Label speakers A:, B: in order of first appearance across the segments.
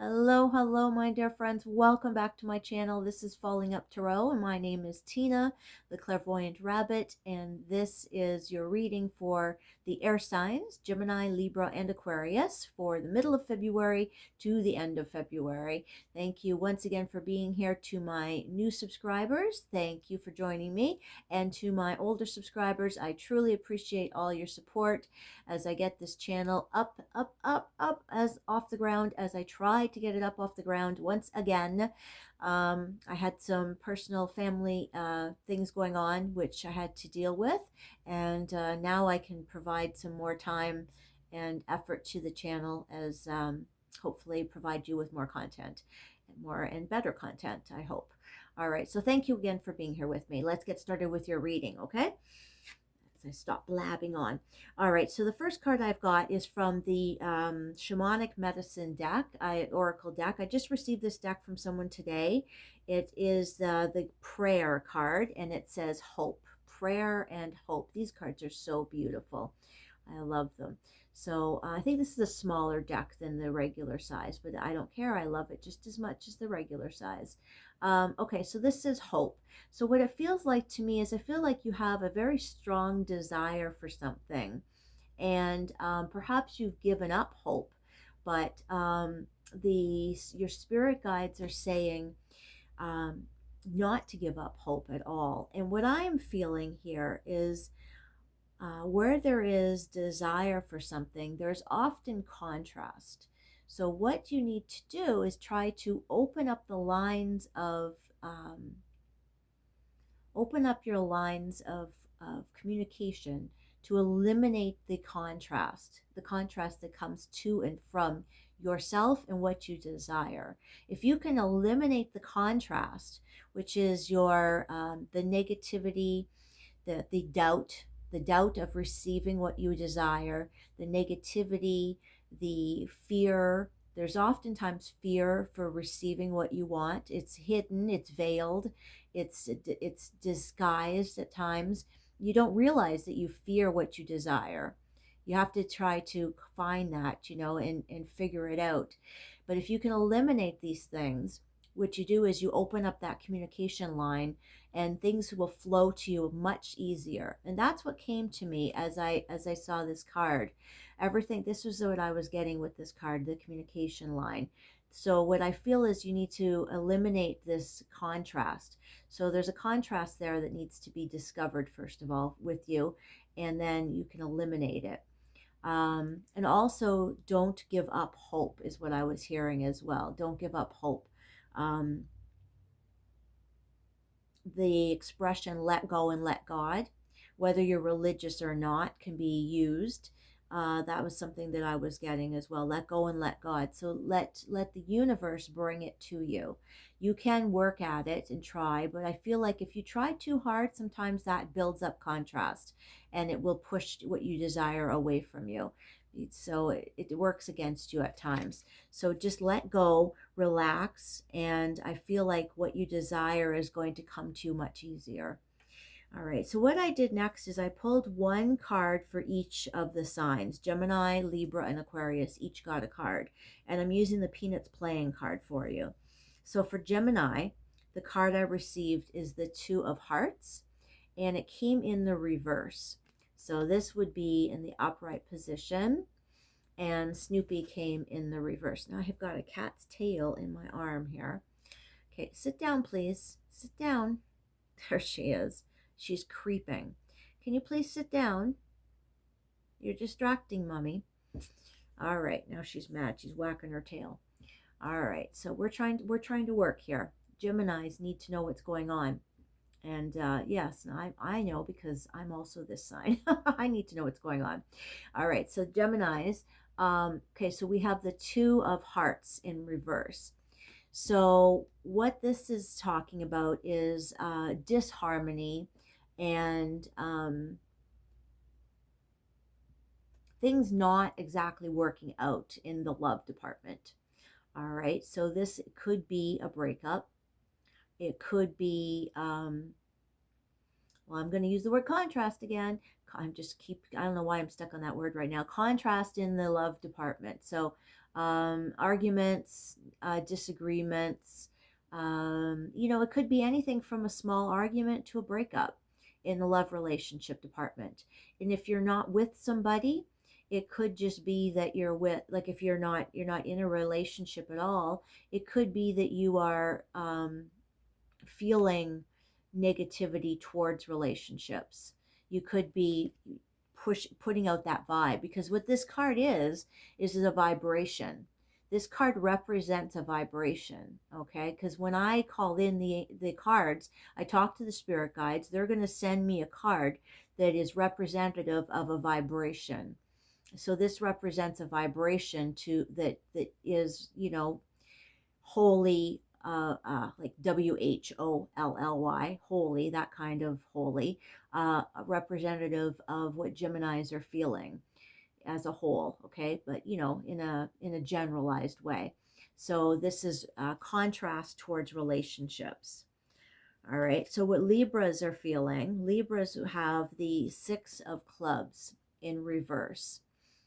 A: Hello, hello, my dear friends. Welcome back to my channel. This is Falling Up Tarot, and my name is Tina, the Clairvoyant Rabbit, and this is your reading for the air signs, Gemini, Libra, and Aquarius for the middle of February to the end of February. Thank you once again for being here. To my new subscribers, thank you for joining me, and to my older subscribers, I truly appreciate all your support as I get this channel up, up, up, up, as off the ground, as I try to get it up off the ground once again. I had some personal family things going on, which I had to deal with, and now I can provide some more time and effort to the channel as hopefully provide you with more content, more and better content, I hope. All right, so thank you again for being here with me. Let's get started with your reading, okay? I stop blabbing on. All right, so the first card I've got is from the Shamanic Medicine deck, Oracle deck. I just received this deck from someone today. It is the prayer card, and it says hope, prayer and hope. These cards are so beautiful. I love them. So I think this is a smaller deck than the regular size, but I don't care. I love it just as much as the regular size. Okay, so this is hope. So what it feels like to me is I feel like you have a very strong desire for something, and perhaps you've given up hope, but your spirit guides are saying um, not to give up hope at all. And what I'm feeling here is where there is desire for something, there's often contrast. So what you need to do is try to um, open up your lines of communication to eliminate the contrast that comes to and from yourself and what you desire. If you can eliminate the contrast, which is your the negativity, the doubt of receiving what you desire, the negativity, the fear. There's oftentimes fear for receiving what you want. It's hidden, it's veiled, it's disguised at times. You don't realize that you fear what you desire. You have to try to find that, and figure it out. But if you can eliminate these things, what you do is you open up that communication line, and things will flow to you much easier. And that's what came to me as I saw this card. Everything, this was what I was getting with this card, the communication line. So what I feel is you need to eliminate this contrast. So there's a contrast there that needs to be discovered, first of all, with you, and then you can eliminate it. And also, don't give up hope is what I was hearing as well. Don't give up hope. Um, the expression let go and let God, whether you're religious or not, can be used. That was something that I was getting as well. Let go and let God. So let the universe bring it to you. You can work at it and try, but I feel like if you try too hard, sometimes that builds up contrast and it will push what you desire away from you. So it works against you at times. So just let go, relax, and I feel like what you desire is going to come to you much easier. All right, so what I did next is I pulled one card for each of the signs. Gemini, Libra, and Aquarius each got a card. And I'm using the Peanuts playing card for you. So for Gemini, the card I received is the Two of Hearts, and it came in the reverse. So this would be in the upright position, and Snoopy came in the reverse. Now I've got a cat's tail in my arm here. Okay, sit down, please. Sit down. There she is. She's creeping. Can you please sit down? You're distracting, Mommy. All right, now she's mad. She's whacking her tail. All right, so we're trying to work here. Geminis need to know what's going on. And yes, I know because I'm also this sign. I need to know what's going on. All right, so Geminis. Okay, so we have the Two of Hearts in reverse. So what this is talking about is disharmony and things not exactly working out in the love department. All right, so this could be a breakup. It could be, well, I'm going to use the word contrast again. I don't know why I'm stuck on that word right now. Contrast in the love department. So arguments, disagreements. It could be anything from a small argument to a breakup in the love relationship department. And if you're not with somebody, it could just be that you're with, like, if you're not in a relationship at all, it could be that you are feeling negativity towards relationships. You could be putting out that vibe, because what this card is a vibration. This card represents a vibration, okay? Because when I call in the cards, I talk to the spirit guides. They're going to send me a card that is representative of a vibration. So this represents a vibration that is, holy, like WHOLLY, holy, that kind of holy, representative of what Geminis are feeling as a whole, okay? But in a generalized way. So this is a contrast towards relationships. All right. So what Libras are feeling, Libras have the Six of Clubs in reverse.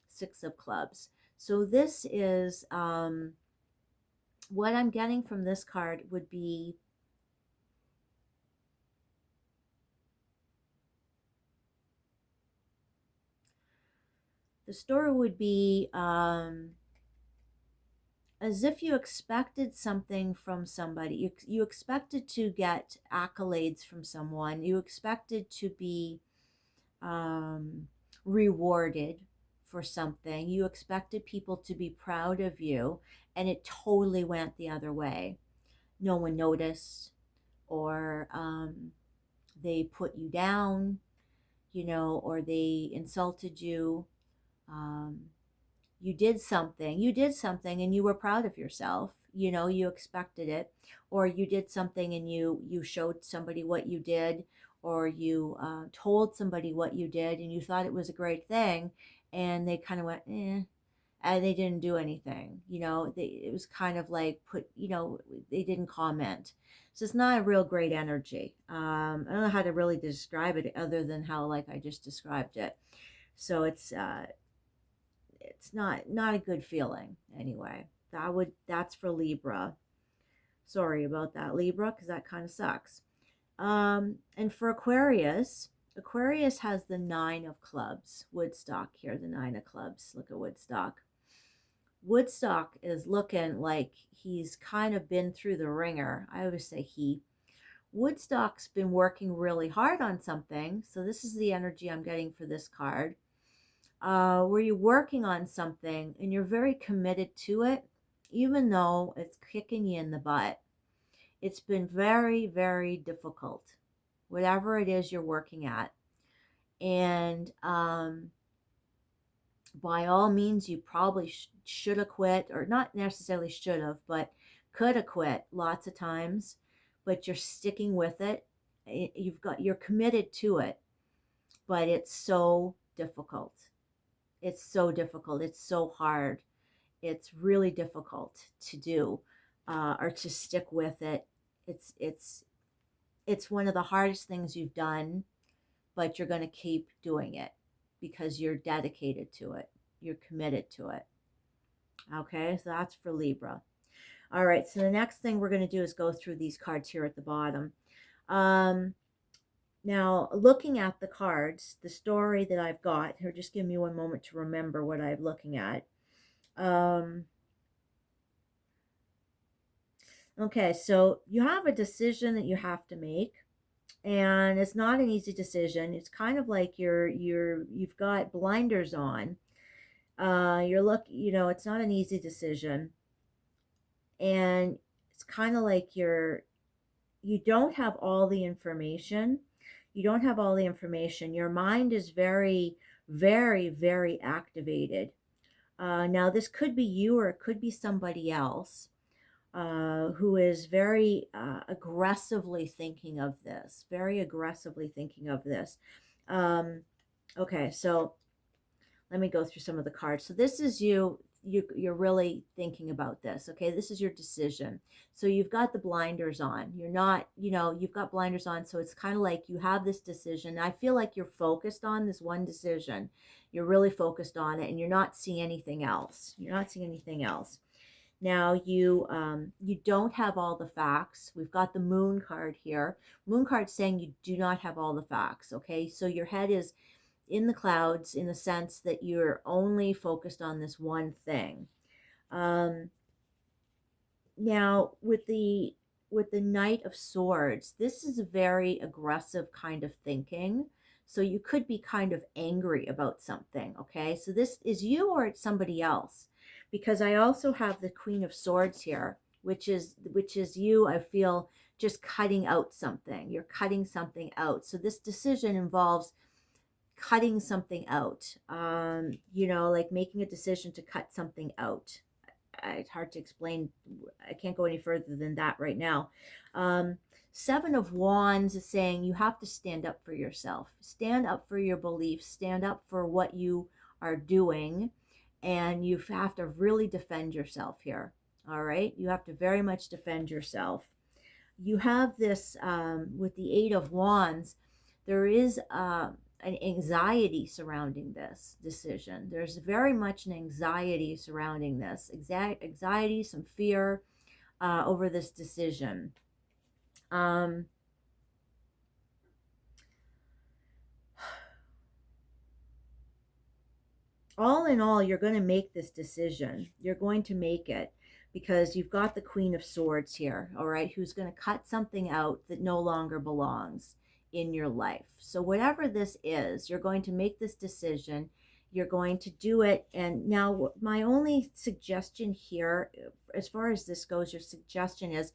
A: Six of Clubs. So this is what I'm getting from this card would be the story would be as if you expected something from somebody. You expected to get accolades from someone. You expected to be rewarded for something. You expected people to be proud of you, and it totally went the other way. No one noticed, or they put you down, or they insulted you. You did something and you were proud of yourself. You expected it, or you did something and you showed somebody what you did, or you told somebody what you did and you thought it was a great thing, and they kind of went, and they didn't do anything. It was kind of like they didn't comment. So it's not a real great energy. I don't know how to really describe it other than how, like, I just described it. So it's not a good feeling anyway. That's for Libra. Sorry about that, Libra, because that kind of sucks. And for Aquarius has the Nine of Clubs. Woodstock here, the Nine of Clubs. Look at Woodstock. Woodstock is looking like he's kind of been through the ringer. I always say he. Woodstock's been working really hard on something. So this is the energy I'm getting for this card. Where you're working on something and you're very committed to it, even though it's kicking you in the butt. It's been very, very difficult, whatever it is you're working at. And by all means, you probably should have quit, or not necessarily should have, but could have quit lots of times, but you're sticking with it. You're committed to it, but it's so difficult. It's so difficult. It's so hard. It's really difficult to do, or to stick with it. It's one of the hardest things you've done, but you're going to keep doing it because you're dedicated to it. You're committed to it. Okay, so that's for Libra. All right, so the next thing we're going to do is go through these cards here at the bottom. Now, looking at the cards, the story that I've got here, just give me one moment to remember what I'm looking at. Okay, so you have a decision that you have to make, and it's not an easy decision. It's kind of like you've got blinders on. It's not an easy decision, and it's kind of like you don't have all the information. You don't have all the information. Your mind is very, very, very activated. Now, this could be you, or it could be somebody else who is very aggressively thinking of this. Very aggressively thinking of this. Okay, so let me go through some of the cards. So this is you. You're really thinking about this. Okay, this is your decision. So you've got the blinders on. You're not, you've got blinders on. So it's kind of like you have this decision. I feel like you're focused on this one decision. You're really focused on it, and you're not seeing anything else. You're not seeing anything else. Now you don't have all the facts. We've got the moon card here. Moon card saying you do not have all the facts. Okay, so your head is in the clouds in the sense that you're only focused on this one thing. Um, Now with the Knight of Swords, this is a very aggressive kind of thinking. So you could be kind of angry about something, okay? So this is you or it's somebody else. Because I also have the Queen of Swords here, which is you, I feel, just cutting out something. You're cutting something out. So this decision involves cutting something out. Like making a decision to cut something out. It's hard to explain. I can't go any further than that right now. Um, Seven of Wands is saying you have to stand up for yourself, stand up for your beliefs, stand up for what you are doing, and you have to really defend yourself here. All right, you have to very much defend yourself. You have this with the Eight of Wands. There is an anxiety surrounding this decision. There's very much an anxiety surrounding this, anxiety, some fear over this decision. Um, all in all, you're going to make this decision. You're going to make it because you've got the Queen of Swords here, all right, who's going to cut something out that no longer belongs in your life. So whatever this is, you're going to make this decision. You're going to do it. And now my only suggestion here, as far as this goes, your suggestion is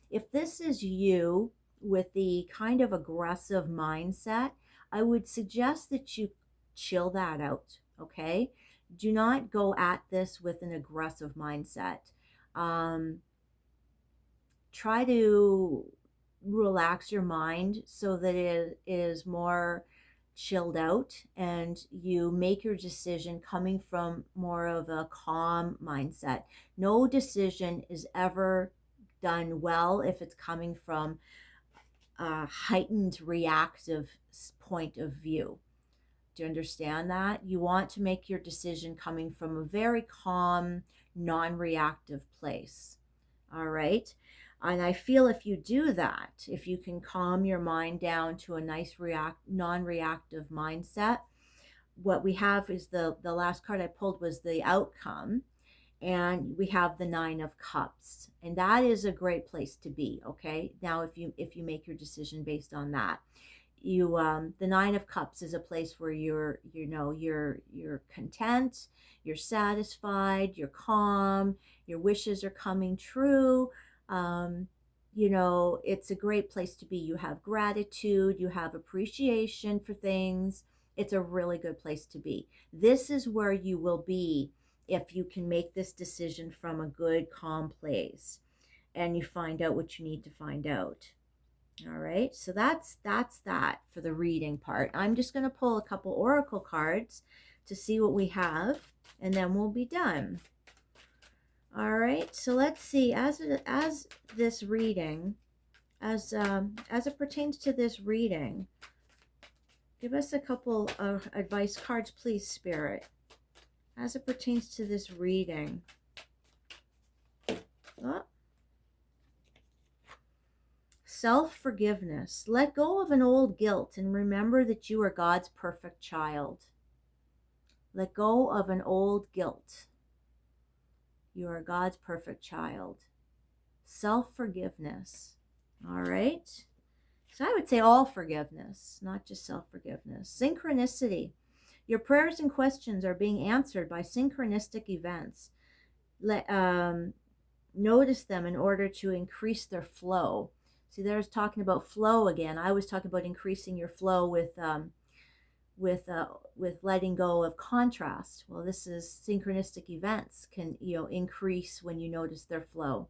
A: if this is you with the kind of aggressive mindset, I would suggest that you chill that out, okay? Do not go at this with an aggressive mindset. Um, Try to relax your mind so that it is more chilled out and you make your decision coming from more of a calm mindset. No decision is ever done well if it's coming from a heightened reactive point of view. Do you understand that? You want to make your decision coming from a very calm, non reactive place. All right. And I feel if you do that, if you can calm your mind down to a nice non reactive mindset, what we have is the last card I pulled was the outcome, and we have the Nine of Cups, and that is a great place to be. Okay, now if you make your decision based on that, you the Nine of Cups is a place where you're content, you're satisfied, you're calm, your wishes are coming true. It's a great place to be. You have gratitude, you have appreciation for things. It's a really good place to be. This is where you will be if you can make this decision from a good, calm place and you find out what you need to find out. All right, so that's that for the reading part. I'm just going to pull a couple oracle cards to see what we have, and then we'll be done. All right, so let's see, as this reading, as it pertains to this reading, give us a couple of advice cards, please, Spirit, as it pertains to this reading. Oh. Self-forgiveness. Let go of an old guilt and remember that you are God's perfect child. Let go of an old guilt. You are God's perfect child. Self-forgiveness. All right. So I would say all forgiveness, not just self-forgiveness. Synchronicity. Your prayers and questions are being answered by synchronistic events. Notice them in order to increase their flow. See, there's talking about flow again. I was talking about increasing your flow with letting go of contrast. Well, this is synchronistic events can increase when you notice their flow.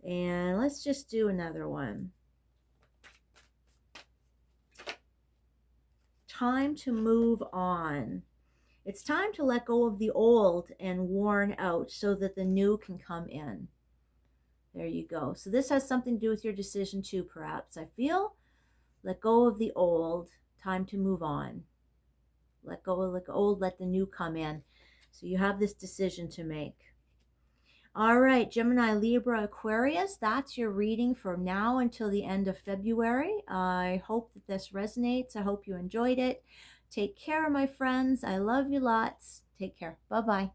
A: And let's just do another one. Time to move on. It's time to let go of the old and worn out so that the new can come in. There you go. So this has something to do with your decision too, perhaps. I feel let go of the old, time to move on. Let go of the old, let the new come in. So you have this decision to make. All right, Gemini, Libra, Aquarius, that's your reading from now until the end of February. I hope that this resonates. I hope you enjoyed it. Take care, my friends. I love you lots. Take care. Bye-bye.